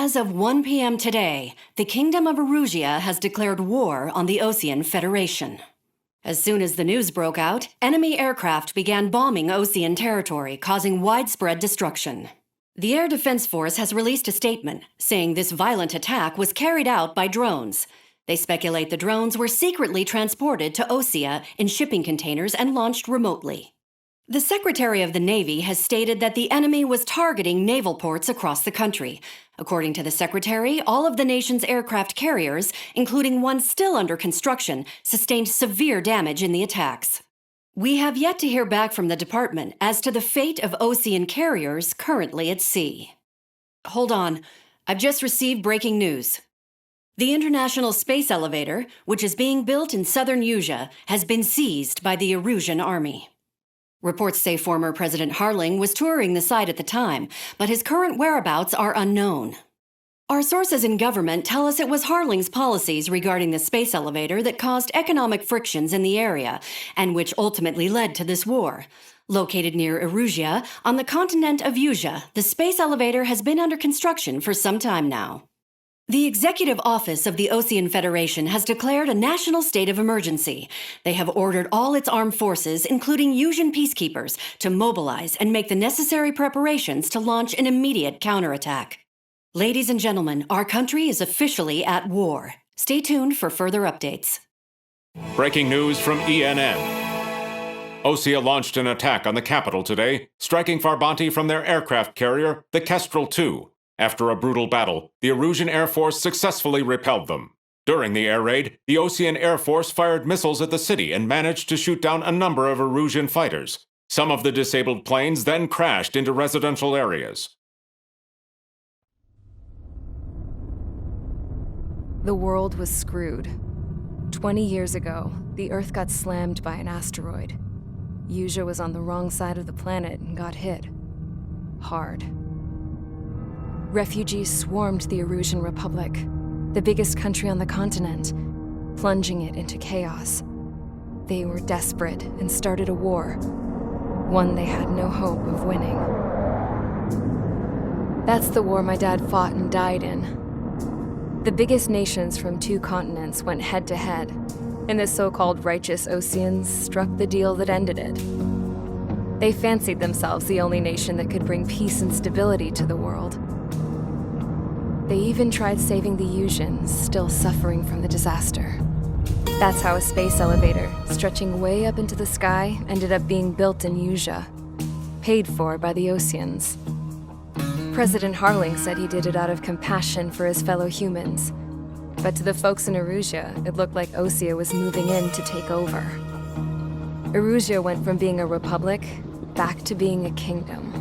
As of 1 p.m. today, the Kingdom of Erusia has declared war on the Osean Federation. As soon as the news broke out, enemy aircraft began bombing Osean territory, causing widespread destruction. The Air Defense Force has released a statement saying this violent attack was carried out by drones. They speculate the drones were secretly transported to Osea in shipping containers and launched remotely. The Secretary of the Navy has stated that the enemy was targeting naval ports across the country. According to the Secretary, all of the nation's aircraft carriers, including one still under construction, sustained severe damage in the attacks. We have yet to hear back from the department as to the fate of Osean carriers currently at sea. Hold on, I've just received breaking news. The International Space Elevator, which is being built in southern Usea, has been seized by the Erusian Army. Reports say former President Harling was touring the site at the time, but his current whereabouts are unknown. Our sources in government tell us it was Harling's policies regarding the space elevator that caused economic frictions in the area, and which ultimately led to this war. Located near Erusia, on the continent of Usea, the space elevator has been under construction for some time now. The Executive Office of the Osean Federation has declared a national state of emergency. They have ordered all its armed forces, including Usean peacekeepers, to mobilize and make the necessary preparations to launch an immediate counterattack. Ladies and gentlemen, our country is officially at war. Stay tuned for further updates. Breaking news from ENN. Osea launched an attack on the capital today, striking Farbanti from their aircraft carrier, the Kestrel II. After a brutal battle, the Erusian Air Force successfully repelled them. During the air raid, the Osean Air Force fired missiles at the city and managed to shoot down a number of Erusian fighters. Some of the disabled planes then crashed into residential areas. The world was screwed. 20 years ago, the Earth got slammed by an asteroid. Usea was on the wrong side of the planet and got hit. Hard. Refugees swarmed the Erusian Republic, the biggest country on the continent, plunging it into chaos. They were desperate and started a war, one they had no hope of winning. That's the war my dad fought and died in. The biggest nations from 2 continents went head-to-head, and the so-called righteous Oseans struck the deal that ended it. They fancied themselves the only nation that could bring peace and stability to the world. They even tried saving the Useans, still suffering from the disaster. That's how a space elevator, stretching way up into the sky, ended up being built in Usea, paid for by the Oseans. President Harling said he did it out of compassion for his fellow humans. But to the folks in Erusia, it looked like Osea was moving in to take over. Erusia went from being a republic back to being a kingdom.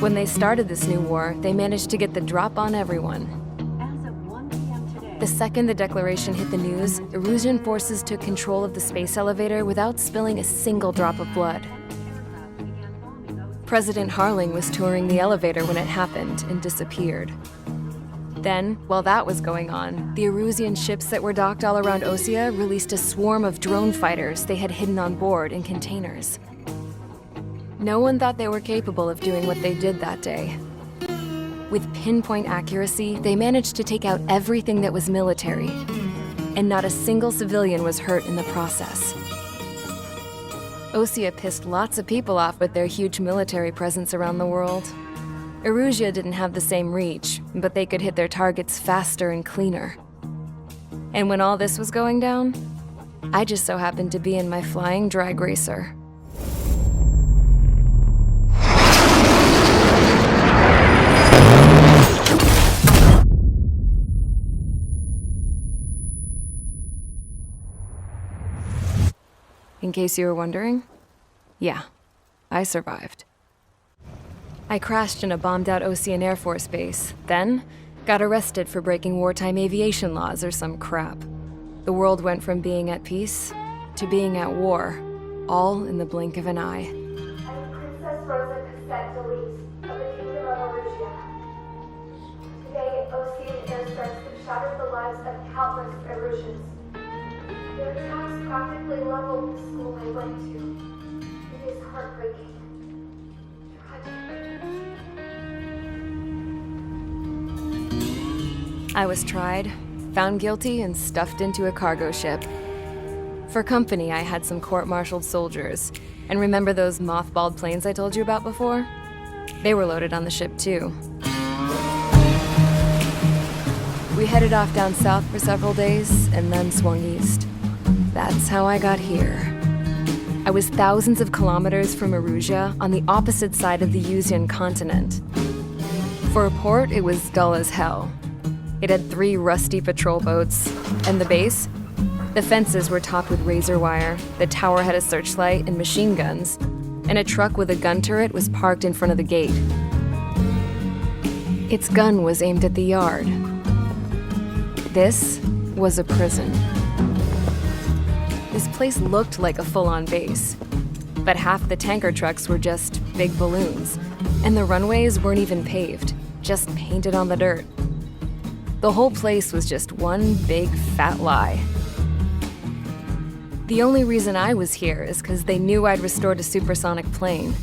When they started this new war, they managed to get the drop on everyone. As of 1 p.m. today, The second the declaration hit the news, Erusian forces took control of the space elevator without spilling a single drop of blood. President Harling was touring the elevator when it happened and disappeared. Then, while that was going on, the Erusian ships that were docked all around Osea released a swarm of drone fighters they had hidden on board in containers. No one thought they were capable of doing what they did that day. With pinpoint accuracy, they managed to take out everything that was military, and not a single civilian was hurt in the process. Osea pissed lots of people off with their huge military presence around the world. Erusia didn't have the same reach, but they could hit their targets faster and cleaner. And when all this was going down, I just so happened to be in my flying drag racer. In case you were wondering, yeah, I survived. I crashed in a bombed-out Osean Air Force base, then got arrested for breaking wartime aviation laws or some crap. The world went from being at peace to being at war, all in the blink of an eye. I am Princess Rosa Cassette Delete of the Kingdom of Erusia. Today, Osean airstrikes have shattered the lives of countless Erusians. Their attacks practically leveled the school I went to. It is heartbreaking. Tragic. I was tried, found guilty, and stuffed into a cargo ship. For company, I had some court-martialed soldiers. And remember those mothballed planes I told you about before? They were loaded on the ship too. We headed off down south for several days, and then swung east. That's how I got here. I was thousands of kilometers from Erusia, on the opposite side of the Yuzian continent. For a port, it was dull as hell. It had 3 rusty patrol boats, and the base? The fences were topped with razor wire, the tower had a searchlight and machine guns, and a truck with a gun turret was parked in front of the gate. Its gun was aimed at the yard. This was a prison. This place looked like a full-on base, but half the tanker trucks were just big balloons, and the runways weren't even paved, just painted on the dirt. The whole place was just one big fat lie. The only reason I was here is because they knew I'd restored a supersonic plane.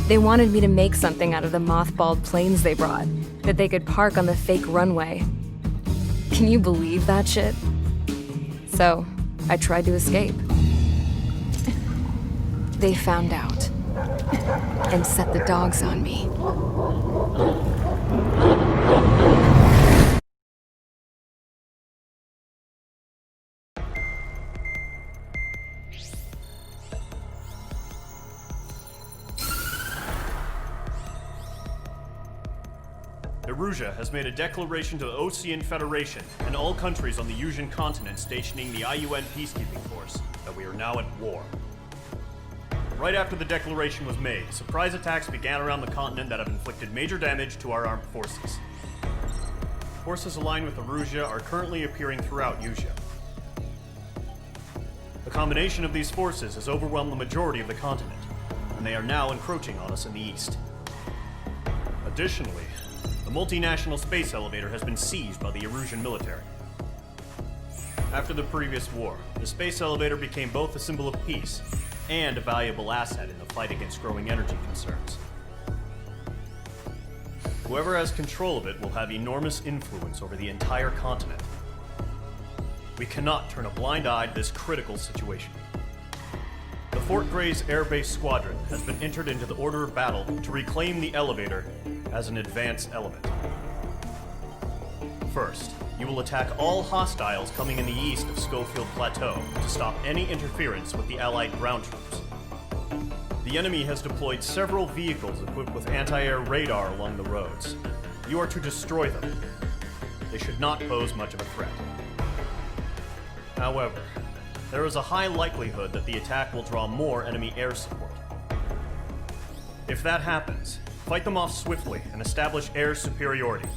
They wanted me to make something out of the mothballed planes they brought, that they could park on the fake runway. Can you believe that shit? So, I tried to escape. They found out, and set the dogs on me. Erusia has made a declaration to the Ocean Federation and all countries on the Yuzian continent stationing the IUN peacekeeping force that we are now at war. Right after the declaration was made, surprise attacks began around the continent that have inflicted major damage to our armed forces. Forces aligned with Erusia are currently appearing throughout Yusia. The combination of these forces has overwhelmed the majority of the continent, and they are now encroaching on us in the east. Additionally, the multinational space elevator has been seized by the Erusian military. After the previous war, the space elevator became both a symbol of peace and a valuable asset in the fight against growing energy concerns. Whoever has control of it will have enormous influence over the entire continent. We cannot turn a blind eye to this critical situation. The Fort Gray's Air Base Squadron has been entered into the order of battle to reclaim the elevator as an advance element. First, you will attack all hostiles coming in the east of Schofield Plateau to stop any interference with the Allied ground troops. The enemy has deployed several vehicles equipped with anti-air radar along the roads. You are to destroy them. They should not pose much of a threat. However, there is a high likelihood that the attack will draw more enemy air support. If that happens, fight them off swiftly and establish air superiority.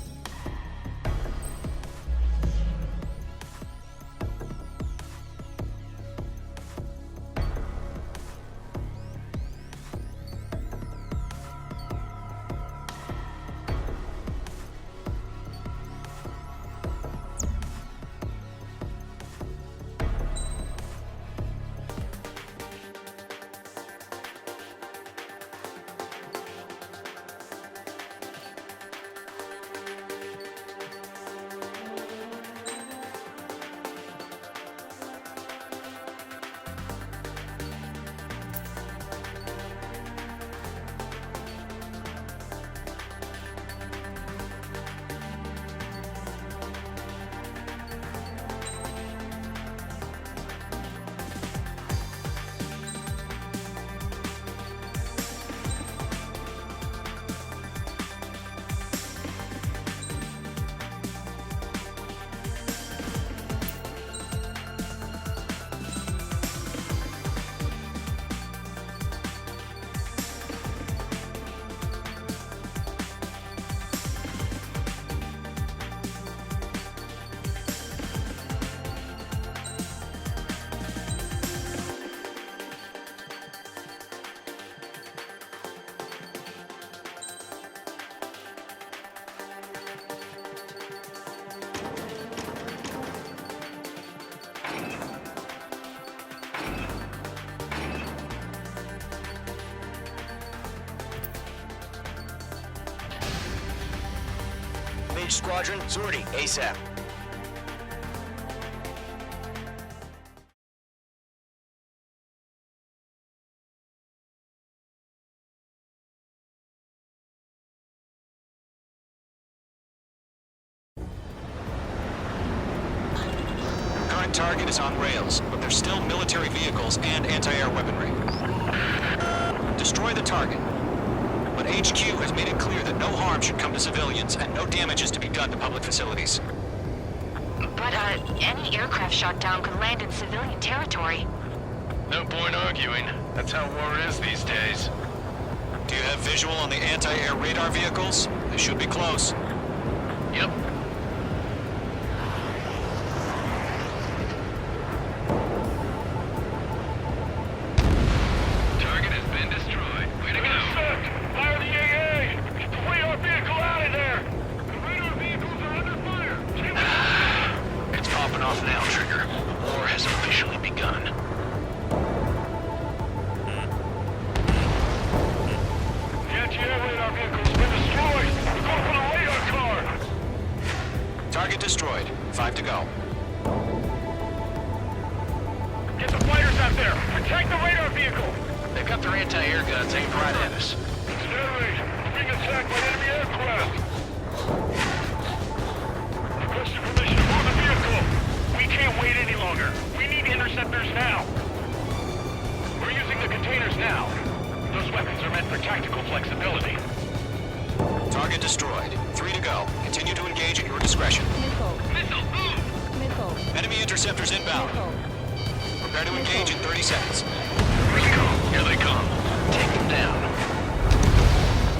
Approach squadron, sortie, ASAP. Current target is on rails, but there's still military vehicles and anti-air weaponry. Destroy the target. But HQ has made it clear that no harm should come to civilians and no damage is to be done to public facilities. But, any aircraft shot down could land in civilian territory. No point arguing. That's how war is these days. Do you have visual on the anti-air radar vehicles? They should be close. Yep. Target has been destroyed. Way to go. Fire the AA! Get the radar vehicle out of there! The radar vehicles are under fire! It's popping off now, Trigger. War has officially begun. The anti-air radar vehicle's been destroyed! We're going for the radar car! Target destroyed. 5 to go. Get the fighters out there! Protect the radar vehicle! They've got their anti-air guns aimed right at us. Sterling, we're being attacked by enemy aircraft! Requesting permission to board the vehicle! We can't wait any longer! We need interceptors now! We're using the containers now! Those weapons are meant for tactical flexibility. Target destroyed. 3 to go. Continue to engage at your discretion. Missile, move! Enemy interceptors inbound. Prepare to engage in 30 seconds. Here they come. Take them down.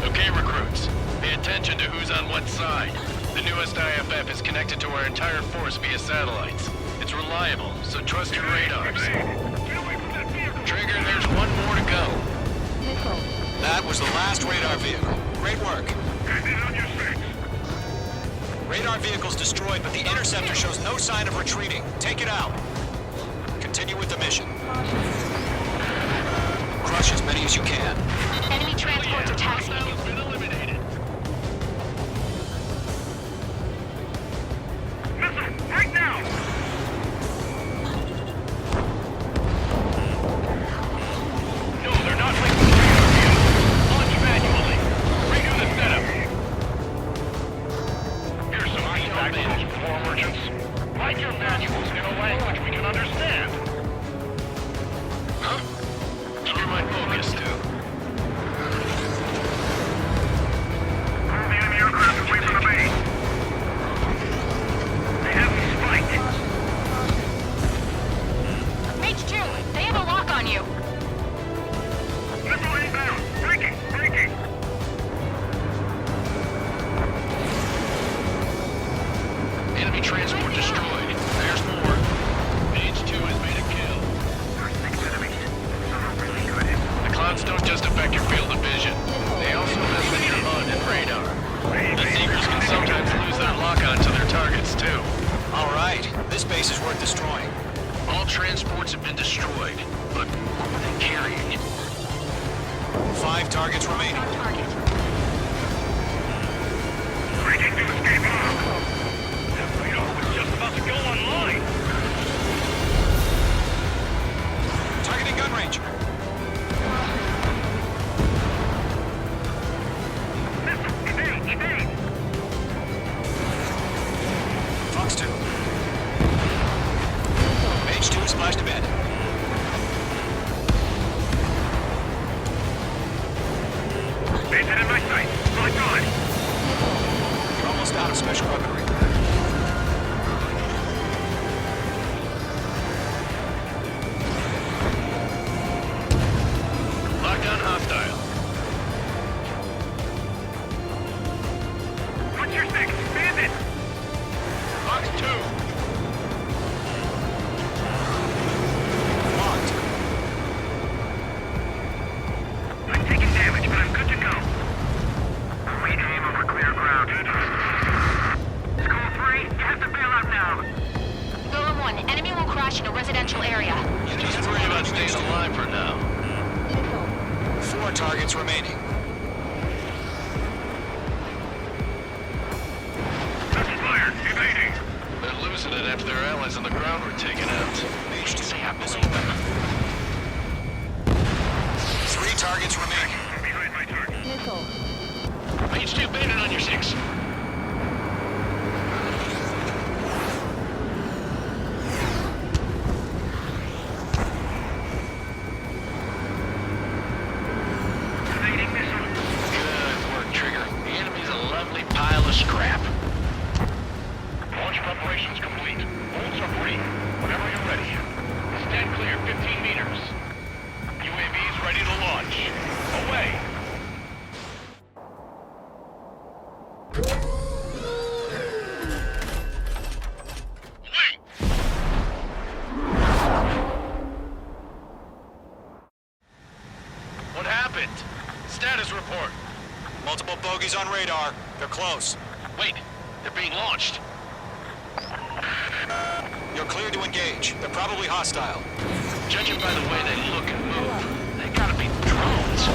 Okay, recruits. Pay attention to who's on what side. The newest IFF is connected to our entire force via satellites. It's reliable, so trust your radars. Get away from that vehicle! Trigger, there's one more to go. That was the last radar vehicle. Great work. Get on your six! Radar vehicle's destroyed, but the interceptor shows no sign of retreating. Take it out. Continue with the mission. Crush as many as you can. Enemy transports are taxiing. Hostiles been eliminated. Missile, right now! No, they're not linked to the radar vehicle. Launch manually. Redo the setup. Here's some feedback from those floor merchants. Write your manuals in a language we can understand. Huh? Keep your mind focused. All the enemy aircraft away from the base. They haven't spiked. Mage 2, they have a lock on you. Missile inbound. Breaking, breaking. Enemy transport destroyed. There's more. Page 2 has made a kill. There's 6 enemies. Some are really good. The clouds don't just affect your field of vision. They also mess with your HUD and radar. The Seekers can sometimes lose their lock-on to their targets, too. All right. This base is worth destroying. All transports have been destroyed, but what were they carrying? 5 targets remaining. Breaking to escape log. That radar was just about to go online. Targeting gun range. Missile, evade, evade. Fox 2. Page 2 splashed to bed. Bandit in my sight. My God. You're almost out of special weaponry. Lockdown hostile. What's your six? Bandit. Fox 2. Locked. I'm taking damage, but I'm good to go. Await aim over clear ground. School 3, you have to bail out now. Golem 1, enemy will crash in a residential area. Just worry about staying alive for now. 4 targets remaining. fixing it after their allies on the ground were taken out. Mage 2, Say I missile believe them. weapon. 3 targets remaining. I'm behind my target. Mage 2, bandit on your 6. Evading missile. Good work, Trigger. The enemy's a lovely pile of scrap. Launch preparations complete. Bolts are free. Whenever you're ready. Stand clear 15 meters. UAVs ready to launch. Away. Wait. What happened? Status report. Multiple bogies on radar. They're close. Wait, they're being launched. You're cleared to engage. They're probably hostile. Judging by the way they look and move, they gotta be drones.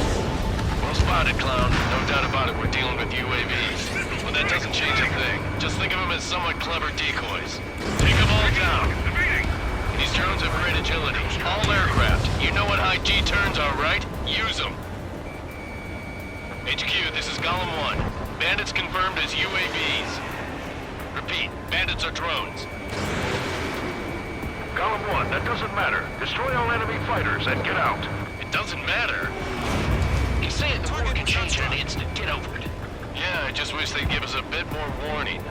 Well spotted, clown. No doubt about it, we're dealing with UAVs. But that doesn't change a thing. Just think of them as somewhat clever decoys. Take them all down. Evading. These drones have great agility. All aircraft. You know what high G turns are, right? Use them. HQ, this is Golem 1. Bandits confirmed as UAVs. Repeat, bandits are drones. Golem 1, that doesn't matter. Destroy all enemy fighters and get out. It doesn't matter. You say it, the war can change in an instant. Get over it. Yeah, I just wish they'd give us a bit more warning.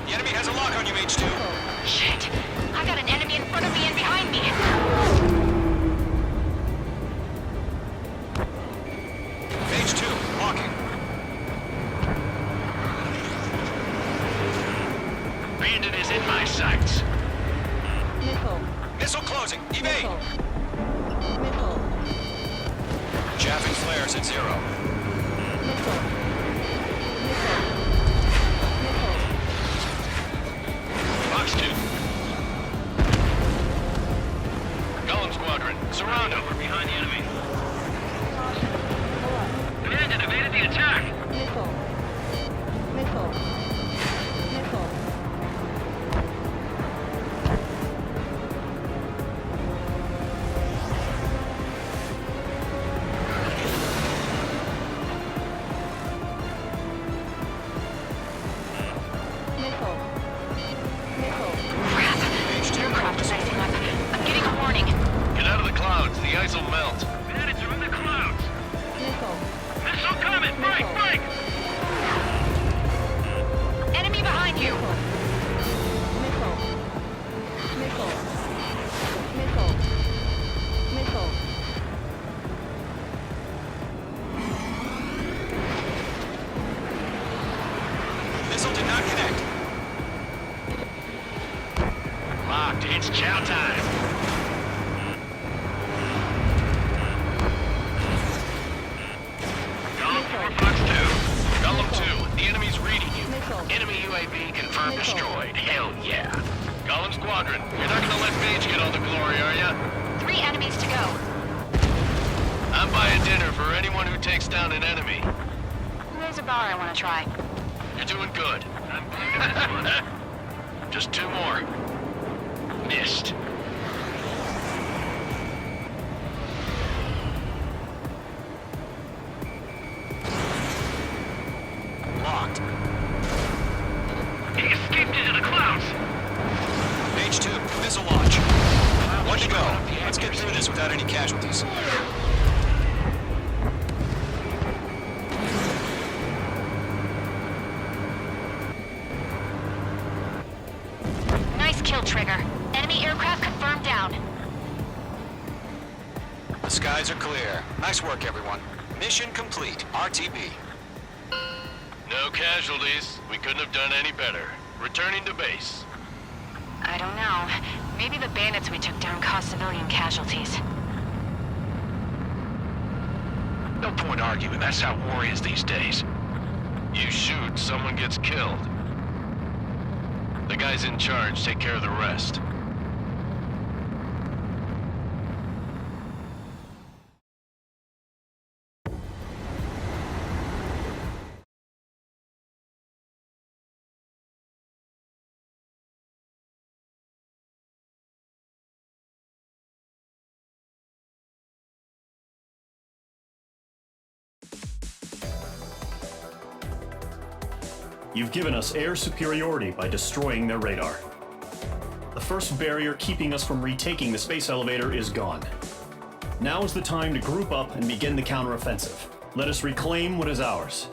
The enemy has a lock on you, Mage 2. Shit! I got an enemy in front of me and behind me. Mage 2, locking. Bandit is in my sights. Missile closing. Evade. Chaffing flares at 0. Box 2. Golem Squadron, surround them. We're behind the enemy. Bandit evaded the attack. Crap! Aircraft is icing up. I'm getting a warning. Get out of the clouds. The ice will melt. Bandits are in the clouds. Missile coming. Break, break. Enemy behind you. Missile did not connect. Locked. It's chow time. Golem 4, Fox 2. Golem 2, the enemy's reading you. Enemy UAV confirmed destroyed. Hell yeah. Golem Squadron, you're not gonna let Mage get all the glory, are ya? 3 enemies to go. I'm buying dinner for anyone who takes down an enemy. There's a bar I want to try. You're doing good. Just 2 more. Missed. Locked. He escaped into the clouds. Mage 2, missile launch. 1 to go. Let's get through this without any casualties. Nice kill, Trigger. Enemy aircraft confirmed down. The skies are clear. Nice work, everyone. Mission complete. RTB. No casualties. We couldn't have done any better. Returning to base. I don't know. Maybe the bandits we took down caused civilian casualties. No point arguing. That's how war is these days. You shoot, someone gets killed. The guys in charge take care of the rest. You've given us air superiority by destroying their radar. The first barrier keeping us from retaking the space elevator is gone. Now is the time to group up and begin the counteroffensive. Let us reclaim what is ours.